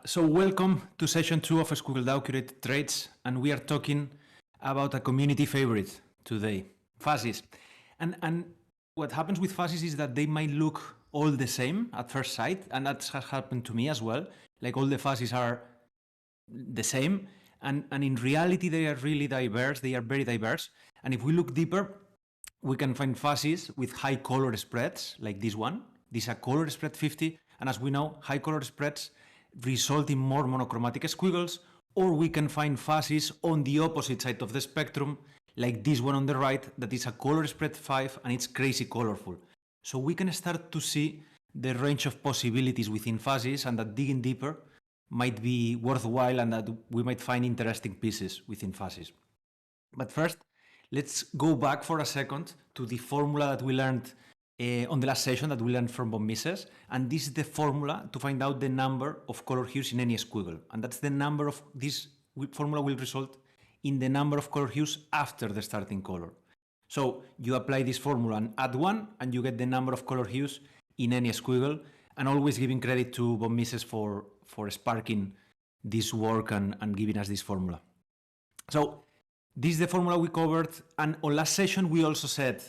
So welcome to session 2 of SquiggleDAO Curated Trades, and we are talking about a community favorite today, Fuzzies. And what happens with Fuzzies is that they might look all the same at first sight, and that has happened to me as well. Like all the Fuzzies are the same, and in reality they are really diverse, they are very diverse. And if we look deeper, we can find Fuzzies with high color spreads, like this one. This is a color spread 50, and as we know, high color spreads result in more monochromatic squiggles, or we can find Fuzzies on the opposite side of the spectrum, like this one on the right, that is a color spread 5 and it's crazy colorful. So we can start to see the range of possibilities within Fuzzies, and that digging deeper might be worthwhile and that we might find interesting pieces within Fuzzies. But first, let's go back for a second to the formula that we learned on the last session that we learned from von Mises, and this is the formula to find out the number of color hues in any squiggle, and that's the number of this formula will result in the number of color hues after the starting color. So you apply this formula and add 1 and you get the number of color hues in any squiggle, and always giving credit to von Mises for sparking this work and giving us this formula. So this is the formula we covered, and on last session we also said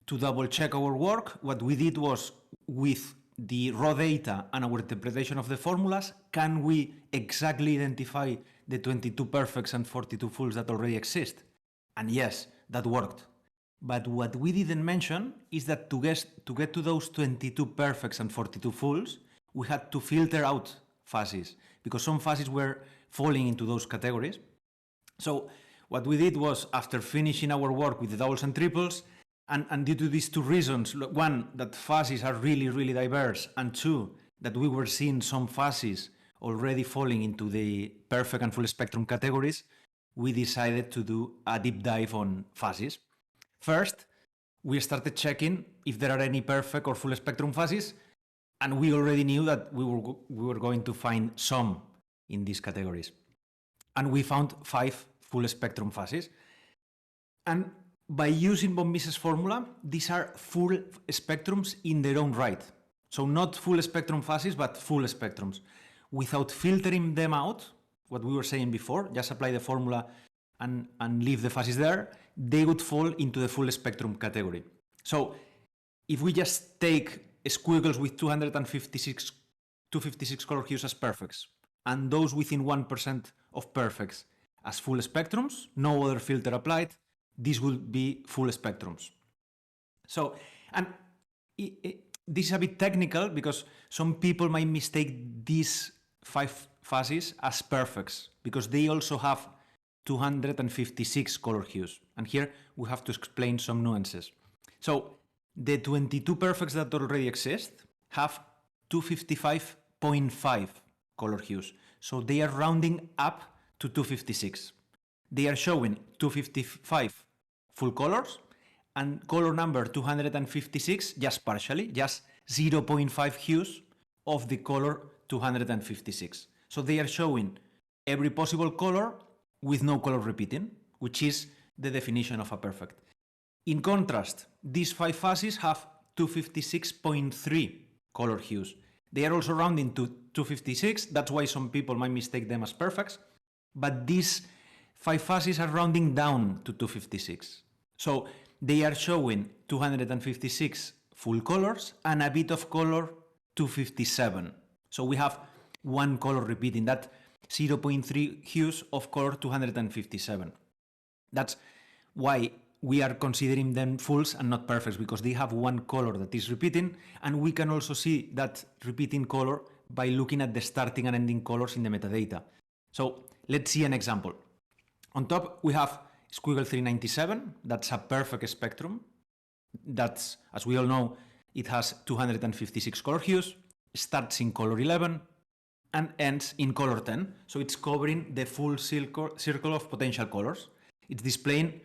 to double check our work, what we did was, with the raw data and our interpretation of the formulas, can we exactly identify the 22 perfects and 42 fulls that already exist? And yes, that worked. But what we didn't mention is that to get to those 22 perfects and 42 fulls, we had to filter out Fuzzies, because some Fuzzies were falling into those categories. So what we did was, after finishing our work with the doubles and triples, and due to these two reasons, one, that Fuzzies are really, really diverse, and two, that we were seeing some Fuzzies already falling into the perfect and full spectrum categories, we decided to do a deep dive on Fuzzies. First, we started checking if there are any perfect or full spectrum Fuzzies, and we already knew that we were going to find some in these categories. And we found 5 full spectrum Fuzzies. And by using von Mises' formula, these are full spectrums in their own right. So not full spectrum Fuzzies, but full spectrums. Without filtering them out, what we were saying before, just apply the formula and leave the Fuzzies there, they would fall into the full spectrum category. So if we just take squiggles with 256 color hues as perfects, and those within 1% of perfects as full spectrums, no other filter applied, these will be full spectrums. So, and this is a bit technical because some people might mistake these 5 Fuzzies as perfects, because they also have 256 color hues. And here we have to explain some nuances. So the 22 perfects that already exist have 255.5 color hues. So they are rounding up to 256. They are showing 255 full colors and color number 256 just partially, just 0.5 hues of the color 256. So they are showing every possible color with no color repeating, which is the definition of a perfect. In contrast, these 5 Fuzzies have 256.3 color hues. They are also rounding to 256, that's why some people might mistake them as perfects, but these 5 Fuzzies are rounding down to 256. So they are showing 256 full colors and a bit of color 257. So we have one color repeating, that 0.3 hues of color 257. That's why we are considering them fulls and not perfects, because they have one color that is repeating, and we can also see that repeating color by looking at the starting and ending colors in the metadata. So let's see an example. On top, we have Squiggle 397, that's a perfect spectrum. That's, as we all know, it has 256 color hues, starts in color 11, and ends in color 10. So it's covering the full circle of potential colors. It's displaying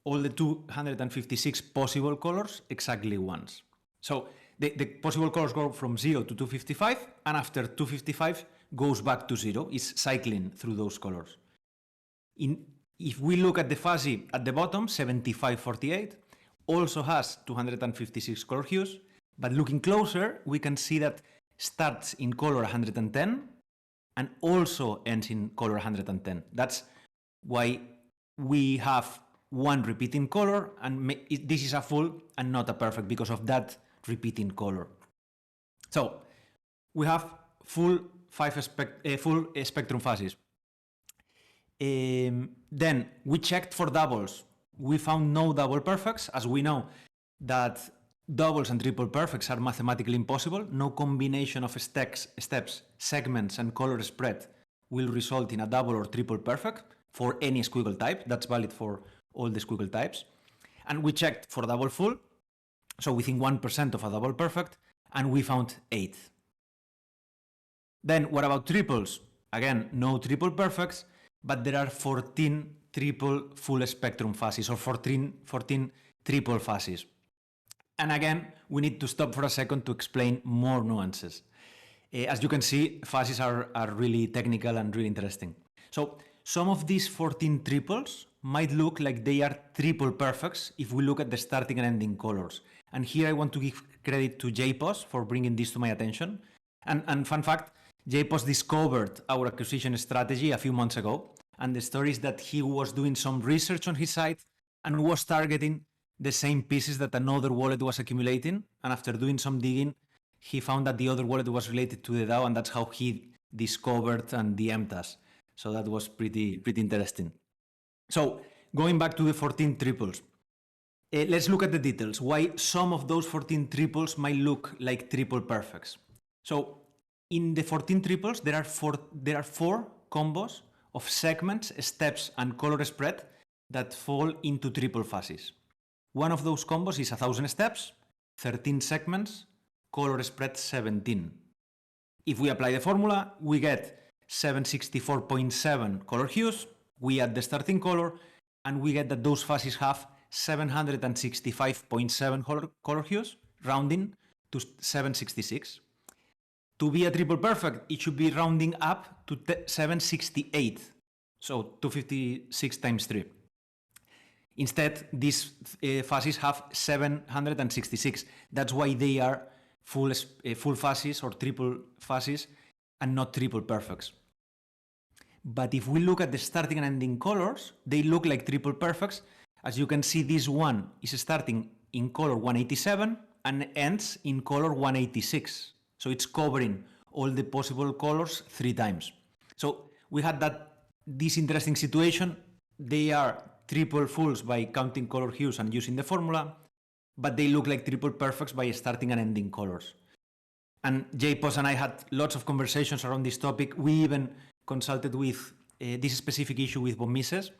all the 256 possible colors exactly once. So the possible colors go from 0 to 255, and after 255 goes back to 0. It's cycling through those colors. If we look at the Fuzzy at the bottom, 7548, also has 256 color hues, but looking closer, we can see that starts in color 110 and also ends in color 110. That's why we have one repeating color, and this is a full and not a perfect because of that repeating color. So we have full spectrum fuzzies. Then we checked for doubles. We found no double perfects, as we know that doubles and triple perfects are mathematically impossible. No combination of steps, segments, and color spread will result in a double or triple perfect for any squiggle type. That's valid for all the squiggle types. And we checked for double full, so within 1% of a double perfect, and we found 8. Then what about triples? Again, no triple perfects, but there are 14 triple full spectrum fuzzies, or 14 triple fuzzies. And again, we need to stop for a second to explain more nuances. As you can see, fuzzies are really technical and really interesting. So some of these 14 triples might look like they are triple perfects if we look at the starting and ending colors. And here I want to give credit to JPOS for bringing this to my attention. And fun fact, JPOS discovered our acquisition strategy a few months ago. And the story is that he was doing some research on his site and was targeting the same pieces that another wallet was accumulating. And after doing some digging, he found that the other wallet was related to the DAO, and that's how he discovered and DM'd us. So that was pretty interesting. So going back to the 14 triples, let's look at the details. Why some of those 14 triples might look like triple perfects. So in the 14 triples, there are four combos of segments, steps, and color spread that fall into triple fuzzies. One of those combos is 1,000 steps, 13 segments, color spread 17. If we apply the formula, we get 764.7 color hues, we add the starting color, and we get that those fuzzies have 765.7 color hues, rounding to 766. To be a triple perfect, it should be rounding up to 768, so 256 times 3. Instead, these fuzzies have 766. That's why they are full fuzzies or triple fuzzies and not triple perfects. But if we look at the starting and ending colors, they look like triple perfects. As you can see, this one is starting in color 187 and ends in color 186. So it's covering all the possible colors 3 times. So we had this interesting situation. They are triple fulls by counting color hues and using the formula, but they look like triple perfects by starting and ending colors. And JPOS and I had lots of conversations around this topic. We even consulted with this specific issue with Bob Mises,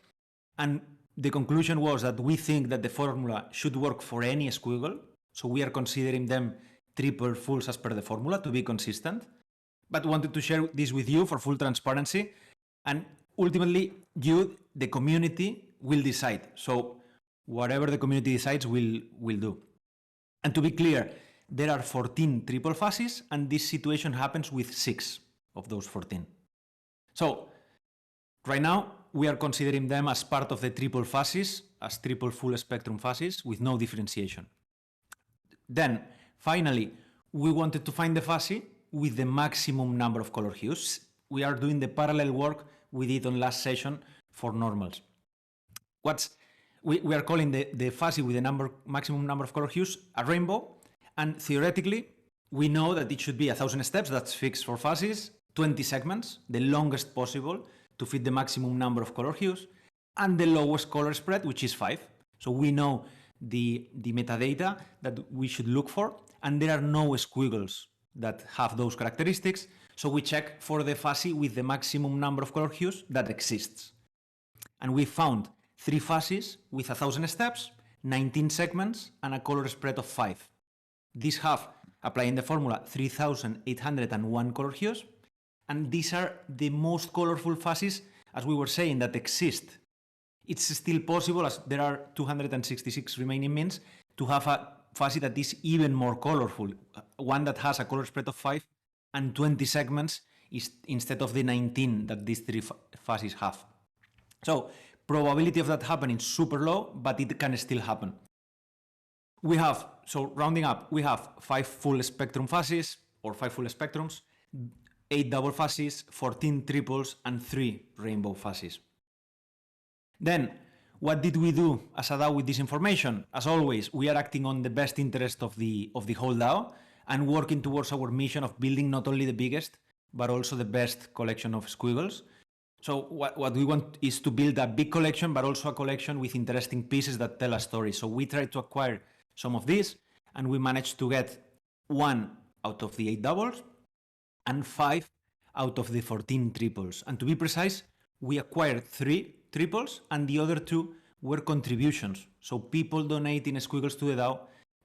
and the conclusion was that we think that the formula should work for any squiggle, so we are considering them triple fulls as per the formula to be consistent, but wanted to share this with you for full transparency, and ultimately you, the community, will decide. So whatever the community decides, we'll do. And to be clear, there are 14 triple fuzzies, and this situation happens with 6 of those 14. So right now, we are considering them as part of the triple fuzzies, as triple full spectrum fuzzies with no differentiation. Then, finally, we wanted to find the fuzzy with the maximum number of color hues. We are doing the parallel work we did on last session for normals. We are calling the fuzzy with the maximum number of color hues a rainbow, and theoretically, we know that it should be 1,000 steps, that's fixed for fuzzies, 20 segments, the longest possible to fit the maximum number of color hues, and the lowest color spread, which is 5. So we know the metadata that we should look for, and there are no squiggles that have those characteristics. So we check for the fuzzy with the maximum number of color hues that exists. And we found 3 fuzzies with 1,000 steps, 19 segments, and a color spread of 5. These have, applying the formula, 3,801 color hues, and these are the most colorful fuzzies, as we were saying, that exist. It's still possible, as there are 266 remaining mins, to have a fuzzy that is even more colorful, one that has a color spread of 5 and 20 segments instead of the 19 that these 3 fuzzies have. So probability of that happening is super low, but it can still happen. We have, so rounding up, we have 5 full spectrum fuzzies, or 5 full spectrums. 8 double fuzzies, 14 triples, and 3 rainbow fuzzies. Then, what did we do as a DAO with this information? As always, we are acting on the best interest of the whole DAO and working towards our mission of building not only the biggest, but also the best collection of squiggles. So what we want is to build a big collection, but also a collection with interesting pieces that tell a story. So we tried to acquire some of these, and we managed to get 1 out of the 8 doubles and 5 out of the 14 triples. And to be precise, we acquired 3 triples, and the other 2 were contributions. So people donating squiggles to the DAO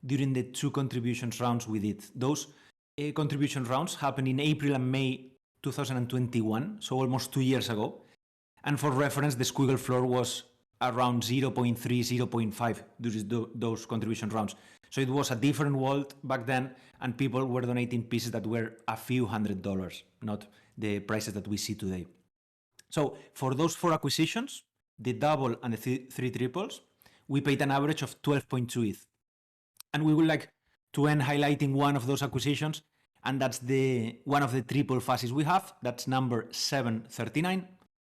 during the 2 contributions rounds we did. Those contribution rounds happened in April and May 2021, so almost 2 years ago. And for reference, the squiggle floor was around 0.3, 0.5 during those contribution rounds. So it was a different world back then, and people were donating pieces that were a few $100s, not the prices that we see today. So for those 4 acquisitions, the double and the 3 triples, we paid an average of 12.2 ETH. And we would like to end highlighting one of those acquisitions, and that's one of the triple fuzzies we have. That's number 739,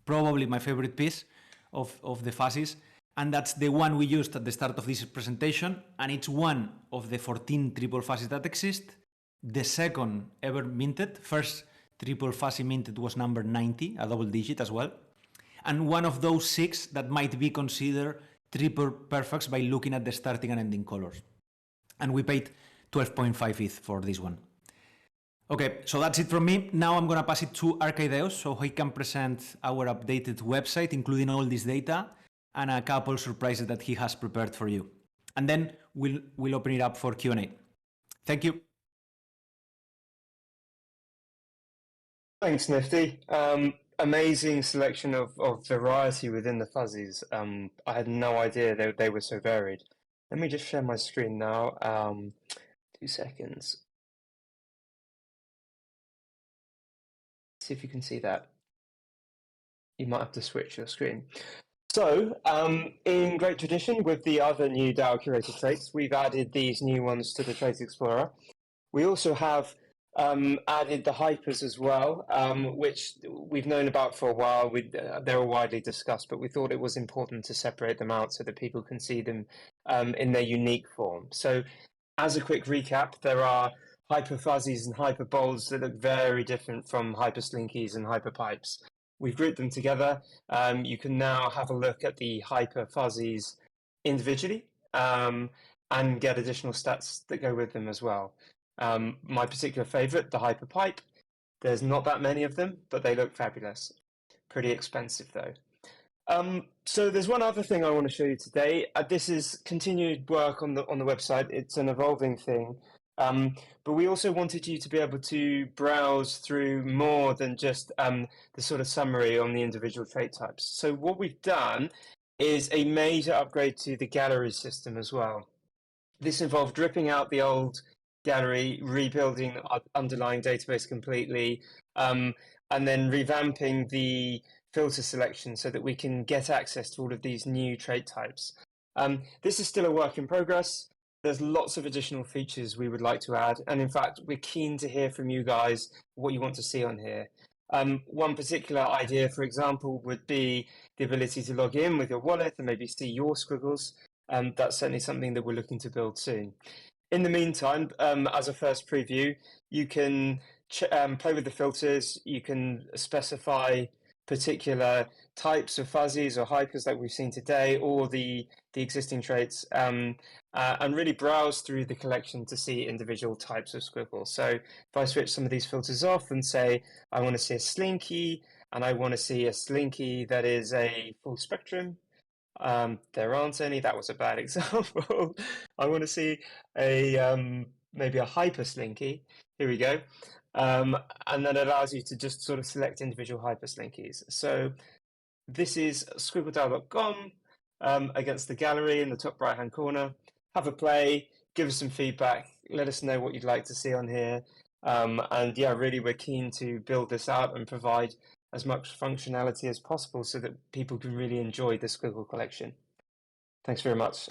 probably my favorite piece of the fuzzies. And that's the one we used at the start of this presentation. And it's one of the 14 triple fuzzies that exist. The second ever minted. First triple fuzzy minted was number 90, a double digit as well. And one of those 6 that might be considered triple perfects by looking at the starting and ending colors. And we paid 12.5 ETH for this one. Okay, so that's it from me. Now I'm going to pass it to SquiggleDAO so he can present our updated website, including all this data and a couple surprises that he has prepared for you. And then we'll open it up for Q&A. Thank you. Thanks, Nifty. Amazing selection of variety within the fuzzies. I had no idea they were so varied. Let me just share my screen now. 2 seconds. See if you can see that. You might have to switch your screen. So, in great tradition with the other new DAO curated traits, we've added these new ones to the Traits Explorer. We also have added the hypers as well, which we've known about for a while. They're widely discussed, but we thought it was important to separate them out so that people can see them in their unique form. So, as a quick recap, there are hyper fuzzies and hyper bowls that look very different from hyper slinkies and hyper pipes. We've grouped them together. You can now have a look at the hyper fuzzies individually and get additional stats that go with them as well. My particular favorite, the hyper pipe. There's not that many of them, but they look fabulous. Pretty expensive though. So there's one other thing I want to show you today. This is continued work on the website. It's an evolving thing. But we also wanted you to be able to browse through more than just the sort of summary on the individual trait types. So what we've done is a major upgrade to the gallery system as well. This involved ripping out the old gallery, rebuilding the underlying database completely, and then revamping the filter selection so that we can get access to all of these new trait types. This is still a work in progress. There's lots of additional features we would like to add. And in fact, we're keen to hear from you guys what you want to see on here. One particular idea, for example, would be the ability to log in with your wallet and maybe see your squiggles. That's certainly something that we're looking to build soon. In the meantime, as a first preview, you can play with the filters. You can specify particular types of fuzzies or hypers that we've seen today, or the existing traits, and really browse through the collection to see individual types of squiggles. So if I switch some of these filters off and say I want to see a slinky, and I want to see a slinky that is a full spectrum, there aren't any. That was a bad example. I want to see a maybe a hyper slinky. Here we go. And then it allows you to just sort of select individual hyper slinkies. So this is SquiggleDAO.com against the gallery in the top right hand corner. Have a play, give us some feedback, let us know what you'd like to see on here. And yeah, really we're keen to build this out and provide as much functionality as possible so that people can really enjoy the Squiggle collection. Thanks very much.